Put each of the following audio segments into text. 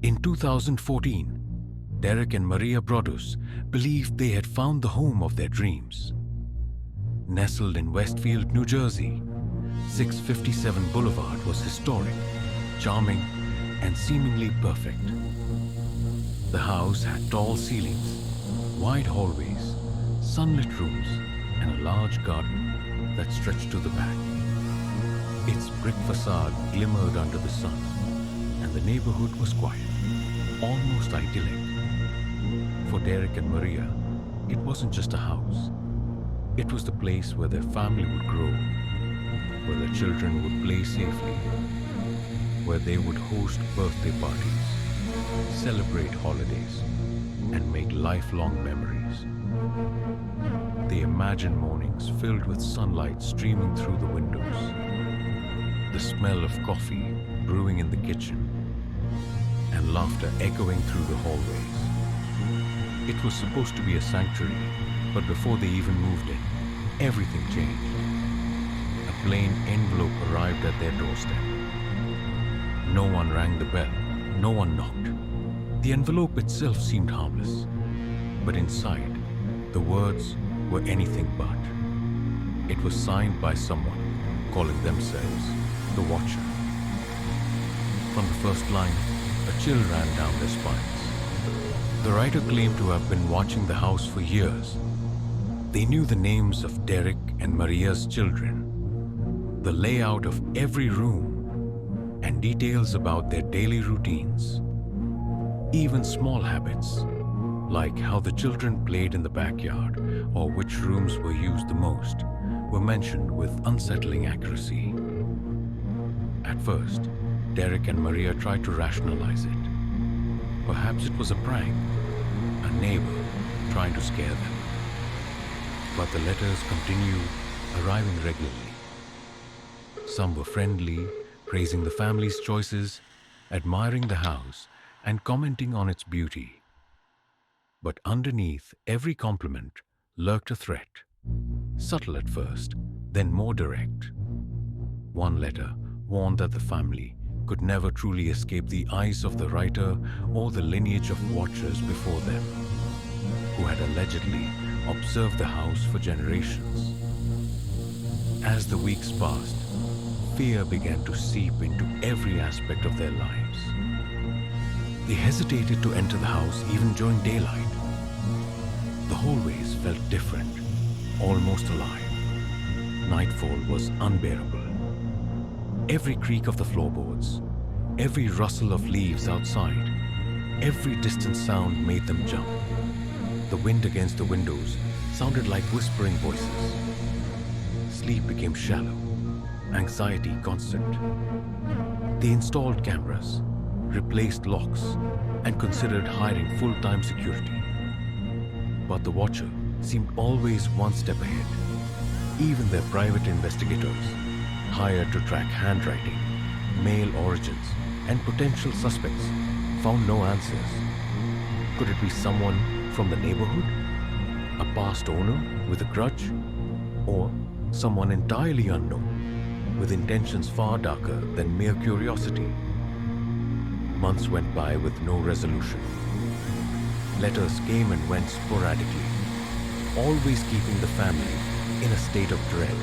In 2014, Derek and Maria Broaddus believed they had found the home of their dreams. Nestled in Westfield, New Jersey, 657 Boulevard was historic, charming, and seemingly perfect. The house had tall ceilings, wide hallways, sunlit rooms, and a large garden that stretched to the back. Its brick facade glimmered under the sun, and the neighborhood was quiet, almost idyllic. For Derek and Maria, it wasn't just a house. It was the place where their family would grow, where their children would play safely, where they would host birthday parties, celebrate holidays, and make lifelong memories. They imagined mornings filled with sunlight streaming through the windows, the smell of coffee brewing in the kitchen, and laughter echoing through the hallways. It was supposed to be a sanctuary, but before they even moved in, everything changed. A plain envelope arrived at their doorstep. No one rang the bell, no one knocked. The envelope itself seemed harmless, but inside, the words were anything but. It was signed by someone calling themselves the Watcher. From the first line, a chill ran down their spines. The writer claimed to have been watching the house for years. They knew the names of Derek and Maria's children, the layout of every room, and details about their daily routines. Even small habits, like how the children played in the backyard or which rooms were used the most, were mentioned with unsettling accuracy. At first, Derek and Maria tried to rationalize it. Perhaps it was a prank, a neighbor trying to scare them. But the letters continued arriving regularly. Some were friendly, praising the family's choices, admiring the house, and commenting on its beauty. But underneath every compliment lurked a threat, subtle at first, then more direct. One letter warned that the family could never truly escape the eyes of the writer or the lineage of watchers before them, who had allegedly observed the house for generations. As the weeks passed, fear began to seep into every aspect of their lives. They hesitated to enter the house even during daylight. The hallways felt different, almost alive. Nightfall was unbearable. Every creak of the floorboards, every rustle of leaves outside, every distant sound made them jump. The wind against the windows sounded like whispering voices. Sleep became shallow, anxiety constant. They installed cameras, replaced locks, and considered hiring full-time security. But the Watcher seemed always one step ahead. Even their private investigators, hired to track handwriting, mail origins, and potential suspects, found no answers. Could it be someone from the neighborhood? A past owner with a grudge? Or someone entirely unknown, with intentions far darker than mere curiosity? Months went by with no resolution. Letters came and went sporadically, always keeping the family in a state of dread.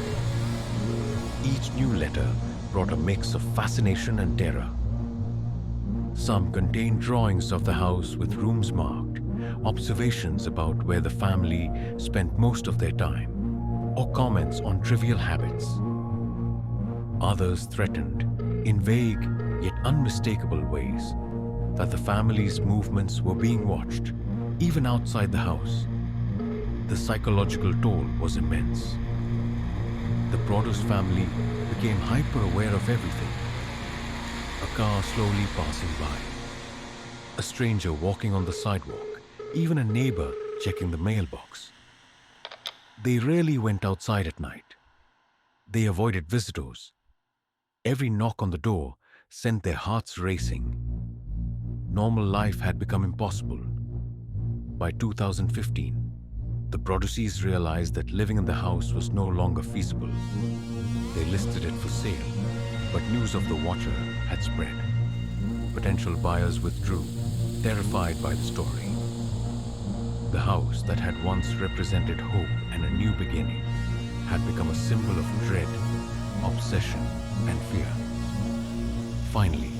Each new letter brought a mix of fascination and terror. Some contained drawings of the house with rooms marked, observations about where the family spent most of their time, or comments on trivial habits. Others threatened, in vague yet unmistakable ways, that the family's movements were being watched, even outside the house. The psychological toll was immense. The Broaddus family became hyper-aware of everything. A car slowly passing by, a stranger walking on the sidewalk, even a neighbor checking the mailbox. They rarely went outside at night. They avoided visitors. Every knock on the door sent their hearts racing. Normal life had become impossible. By 2015, the Broadduses realized that living in the house was no longer feasible. They listed it for sale, but news of the Watcher had spread. potential buyers withdrew, terrified by the story. The house that had once represented hope and a new beginning had become a symbol of dread, obsession, and fear. Finally,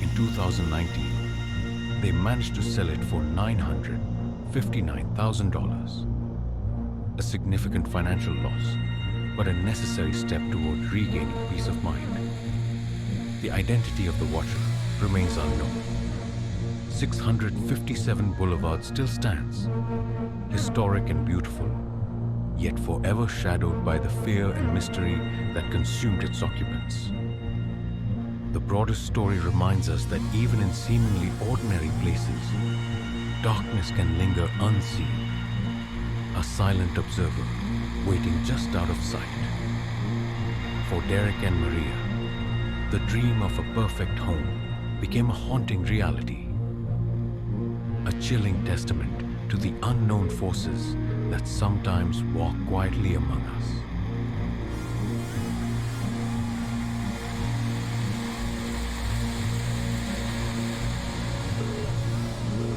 in 2019, they managed to sell it for $959,000. A significant financial loss, but a necessary step toward regaining peace of mind. The identity of the watcher remains unknown. 657 Boulevard still stands, historic and beautiful, yet forever shadowed by the fear and mystery that consumed its occupants. The Broaddus story reminds us that even in seemingly ordinary places, darkness can linger unseen, a silent observer waiting just out of sight. For Derek and Maria, the dream of a perfect home became a haunting reality, a chilling testament to the unknown forces that sometimes walk quietly among us.